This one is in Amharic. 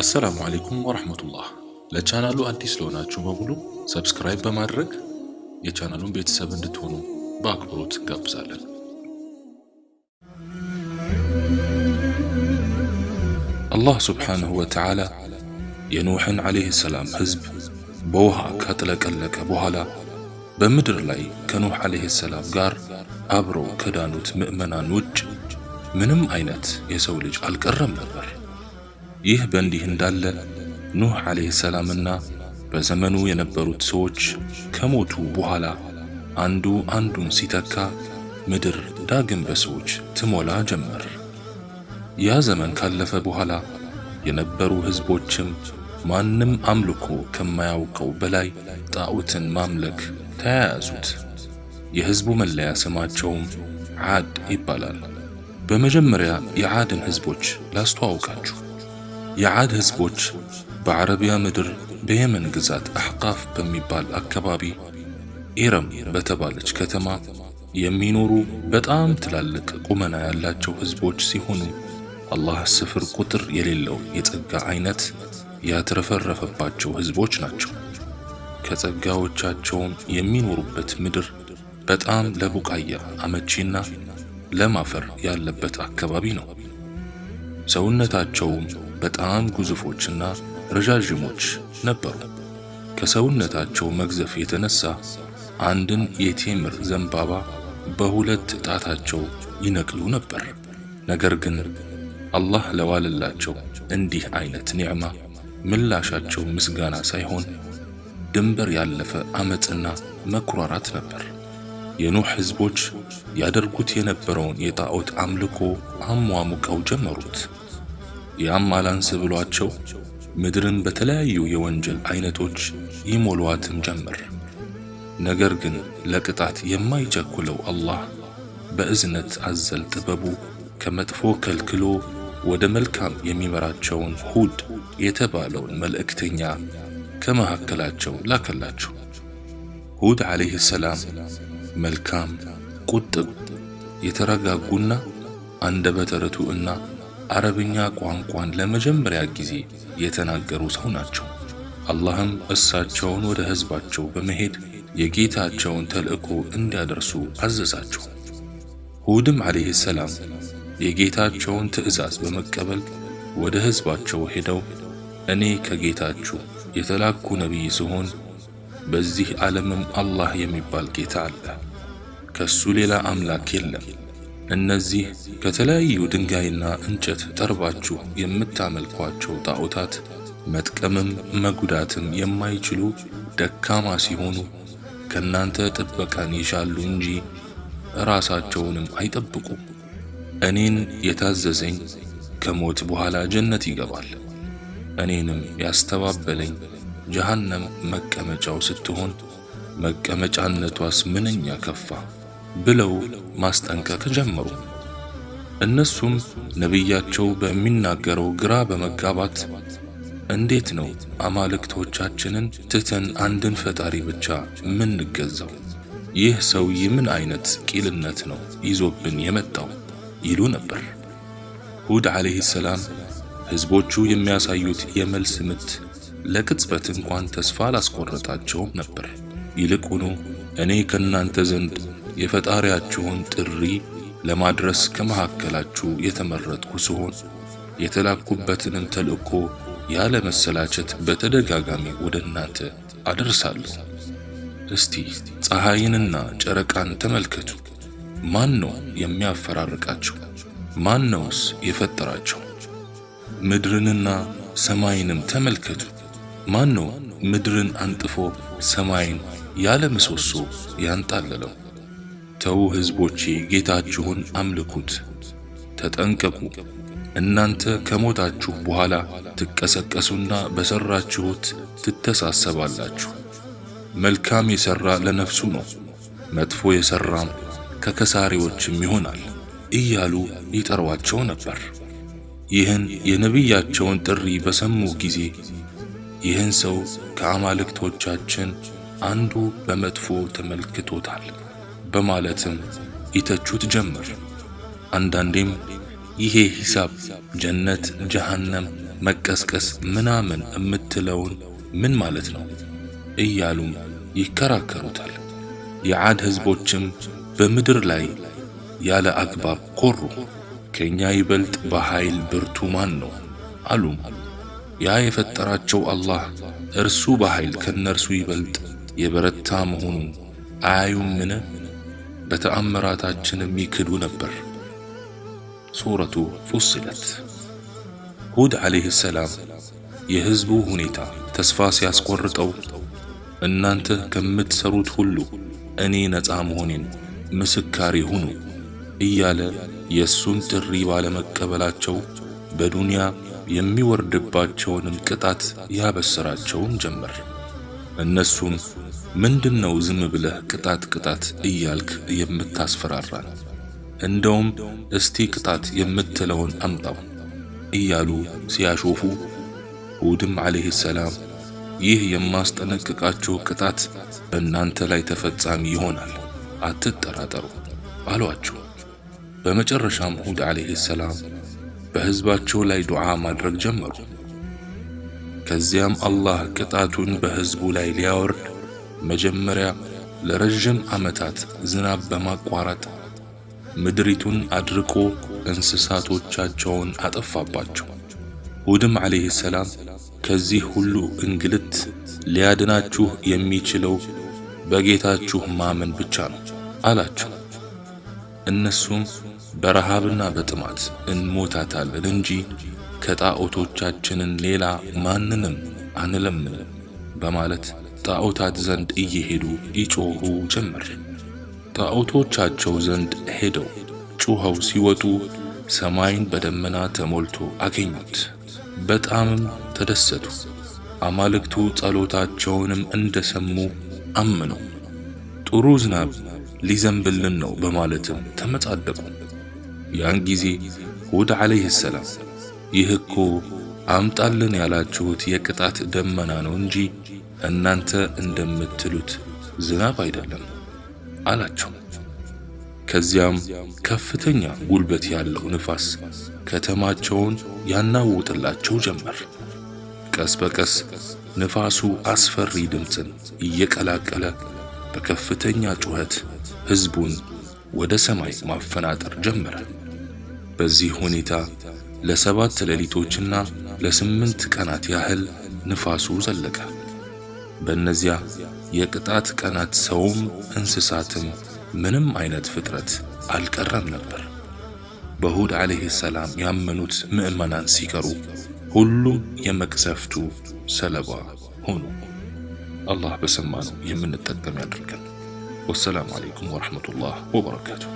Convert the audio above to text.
አሰላሙ አለይኩም ወራህመቱላህ። ለቻናሉ አዲስ ለሆናችሁ በሙሉ ሰብስክራይብ በማድረግ የቻናሉን ቤተሰብ እንድትሆኑ በአክብሮት እንጋብዛለን። አላህ ሱብሓነሁ ወተዓላ የኑሕን ዓለይሂ ሰላም ሕዝብ በውሃ ካጥለቀለቀ በኋላ በምድር ላይ ከኑሕ ዓለይሂ ሰላም ጋር አብረው ከዳኑት ምእመናን ውጭ ምንም አይነት የሰው ልጅ አልቀረም ነበር። ይህ በእንዲህ እንዳለ ኑሕ ዓለይሂ ሰላምና በዘመኑ የነበሩት ሰዎች ከሞቱ በኋላ አንዱ አንዱን ሲተካ ምድር ዳግም በሰዎች ትሞላ ጀመር። ያ ዘመን ካለፈ በኋላ የነበሩ ሕዝቦችም ማንም አምልኮ ከማያውቀው በላይ ጣዖትን ማምለክ ተያያዙት። የሕዝቡ መለያ ስማቸውም ዓድ ይባላል። በመጀመሪያ የዓድን ሕዝቦች ላስተዋውቃችሁ። የዓድ ሕዝቦች በዓረቢያ ምድር በየመን ግዛት አሕቃፍ በሚባል አካባቢ ኢረም በተባለች ከተማ የሚኖሩ በጣም ትላልቅ ቁመና ያላቸው ሕዝቦች ሲሆኑ አላህ ስፍር ቁጥር የሌለው የጸጋ አይነት ያትረፈረፈባቸው ሕዝቦች ናቸው። ከጸጋዎቻቸውም የሚኖሩበት ምድር በጣም ለቡቃያ አመቺና ለም አፈር ያለበት አካባቢ ነው። ሰውነታቸውም በጣም ግዙፎችና ረዣዥሞች ነበሩ። ከሰውነታቸው መግዘፍ የተነሳ አንድን የቴምር ዘንባባ በሁለት ጣታቸው ይነቅሉ ነበር። ነገር ግን አላህ ለዋለላቸው እንዲህ አይነት ኒዕማ ምላሻቸው ምስጋና ሳይሆን ድንበር ያለፈ አመጽና መኩራራት ነበር። የኑሕ ሕዝቦች ያደርጉት የነበረውን የጣዖት አምልኮ አሟሙቀው ጀመሩት። ያም አላንስ ብሏቸው ምድርን በተለያዩ የወንጀል አይነቶች ይሞሏትም ጀመር። ነገር ግን ለቅጣት የማይቸኩለው አላህ በእዝነት አዘል ጥበቡ ከመጥፎ ከልክሎ ወደ መልካም የሚመራቸውን ሁድ የተባለውን መልእክተኛ ከመካከላቸው ላከላቸው። ሁድ ዓለይሂ ሰላም መልካም፣ ቁጥብ፣ የተረጋጉና አንደበተ ርቱዕና አረብኛ ቋንቋን ለመጀመሪያ ጊዜ የተናገሩ ሰው ናቸው። አላህም እሳቸውን ወደ ሕዝባቸው በመሄድ የጌታቸውን ተልእኮ እንዲያደርሱ አዘዛቸው። ሁድም ዓለይሂ ሰላም የጌታቸውን ትእዛዝ በመቀበል ወደ ሕዝባቸው ሄደው እኔ ከጌታችሁ የተላኩ ነቢይ ስሆን በዚህ ዓለምም አላህ የሚባል ጌታ አለ፣ ከሱ ሌላ አምላክ የለም። እነዚህ ከተለያዩ ድንጋይና እንጨት ጠርባችሁ የምታመልኳቸው ጣዖታት መጥቀምም መጉዳትም የማይችሉ ደካማ ሲሆኑ ከናንተ ጥበቃን ይሻሉ እንጂ ራሳቸውንም አይጠብቁም። እኔን የታዘዘኝ ከሞት በኋላ ጀነት ይገባል፣ እኔንም ያስተባበለኝ ጀሃነም መቀመጫው ስትሆን መቀመጫነቷስ ምንኛ ከፋ ብለው ማስጠንቀቅ ጀመሩ። እነሱም ነቢያቸው በሚናገረው ግራ በመጋባት እንዴት ነው አማልክቶቻችንን ትተን አንድን ፈጣሪ ብቻ ምንገዛው? ይህ ሰውዬ ምን አይነት ቂልነት ነው ይዞብን የመጣው ይሉ ነበር። ሁድ ዓለይሂ ሰላም ሕዝቦቹ የሚያሳዩት የመልስ ምት ለቅጽበት እንኳን ተስፋ አላስቆረጣቸውም ነበር። ይልቁኑ እኔ ከናንተ ዘንድ የፈጣሪያችሁን ጥሪ ለማድረስ ከመካከላችሁ የተመረጥኩ ሲሆን የተላኩበትንም ተልእኮ ያለ መሰላቸት በተደጋጋሚ ወደ እናንተ አደርሳለሁ። እስቲ ፀሐይንና ጨረቃን ተመልከቱ። ማን ነው የሚያፈራርቃቸው? ማን ነውስ የፈጠራቸው? ምድርንና ሰማይንም ተመልከቱ። ማን ነው ምድርን አንጥፎ ሰማይን ያለ ምሰሶ ያንጣለለው? ተው ሕዝቦቼ፣ ጌታችሁን አምልኩት፣ ተጠንቀቁ። እናንተ ከሞታችሁ በኋላ ትቀሰቀሱና በሰራችሁት ትተሳሰባላችሁ። መልካም የሰራ ለነፍሱ ነው፣ መጥፎ የሰራም ከከሳሪዎችም ይሆናል እያሉ ይጠሯቸው ነበር። ይህን የነቢያቸውን ጥሪ በሰሙ ጊዜ ይህን ሰው ከአማልክቶቻችን አንዱ በመጥፎ ተመልክቶታል በማለትም ይተቹት ጀመር። አንዳንዴም ይሄ ሂሳብ ጀነት ጀሃነም መቀስቀስ ምናምን እምትለውን ምን ማለት ነው እያሉም ይከራከሩታል። የዓድ ህዝቦችም በምድር ላይ ያለ አግባብ ኮሩ። ከኛ ይበልጥ በኃይል ብርቱ ማን ነው አሉም። ያ የፈጠራቸው አላህ እርሱ በኃይል ከነርሱ ይበልጥ የበረታ መሆኑን አያዩምን? በተአምራታችንም ይክዱ ነበር። ሱረቱ ፉስለት። ሁድ ዓለይሂ ሰላም የህዝቡ ሁኔታ ተስፋ ሲያስቆርጠው እናንተ ከምትሰሩት ሁሉ እኔ ነፃ መሆኔን ምስካሪ ሁኑ እያለ የሱን ጥሪ ባለመቀበላቸው በዱንያ የሚወርድባቸውንም ቅጣት ያበሰራቸውን ጀመር። እነሱም ምንድነው ዝም ብለህ ቅጣት እያልክ የምታስፈራራን? እንደውም እስቲ ቅጣት የምትለውን አምጣው እያሉ ሲያሾፉ ሁድም ዓለይሂ ሰላም ይህ የማስጠነቅቃችሁ ቅጣት በእናንተ ላይ ተፈጻሚ ይሆናል፣ አትጠራጠሩ አሏቸው። በመጨረሻም ሁድ ዓለይሂ ሰላም በህዝባቸው ላይ ዱዓ ማድረግ ጀመሩ። ከዚያም አላህ ቅጣቱን በህዝቡ ላይ ሊያወርድ መጀመሪያ ለረጅም ዓመታት ዝናብ በማቋረጥ ምድሪቱን አድርቆ እንስሳቶቻቸውን አጠፋባቸው። ሁድም ዓለይሂ ሰላም ከዚህ ሁሉ እንግልት ሊያድናችሁ የሚችለው በጌታችሁ ማመን ብቻ ነው አላቸው። እነሱም በረሃብና በጥማት እንሞታታለን እንጂ ከጣዖቶቻችንን ሌላ ማንንም አንለምንም በማለት ጣዖታት ዘንድ እየሄዱ ይጮሁ ጀመር። ጣዖቶቻቸው ዘንድ ሄደው ጩኸው ሲወጡ ሰማይን በደመና ተሞልቶ አገኙት። በጣምም ተደሰቱ። አማልክቱ ጸሎታቸውንም እንደሰሙ አመኑ። ጥሩ ዝናብ ሊዘንብልን ነው በማለትም ተመጻደቁ። ያን ጊዜ ሁድ ዓለይሂ ሰላም ይህ እኮ አምጣልን ያላችሁት የቅጣት ደመና ነው እንጂ እናንተ እንደምትሉት ዝናብ አይደለም አላቸው። ከዚያም ከፍተኛ ጉልበት ያለው ንፋስ ከተማቸውን ያናውጥላቸው ጀመር። ቀስ በቀስ ንፋሱ አስፈሪ ድምፅን እየቀላቀለ በከፍተኛ ጩኸት ህዝቡን ወደ ሰማይ ማፈናጠር ጀመረ። በዚህ ሁኔታ ለ7 ሌሊቶችና ለ8 ቀናት ያህል ንፋሱ ዘለቀ። በእነዚያ የቅጣት ቀናት ሰውም እንስሳትም ምንም አይነት ፍጥረት አልቀረም ነበር። በሁድ ዓለይሂ ሰላም ያመኑት ምዕመናን ሲቀሩ ሁሉም የመቅሰፍቱ ሰለባ ሆኑ። አላህ በሰማነው የምንጠቀም ያድርገን። ወሰላሙ አለይኩም ወረሕመቱላህ ወበረካቱሁ።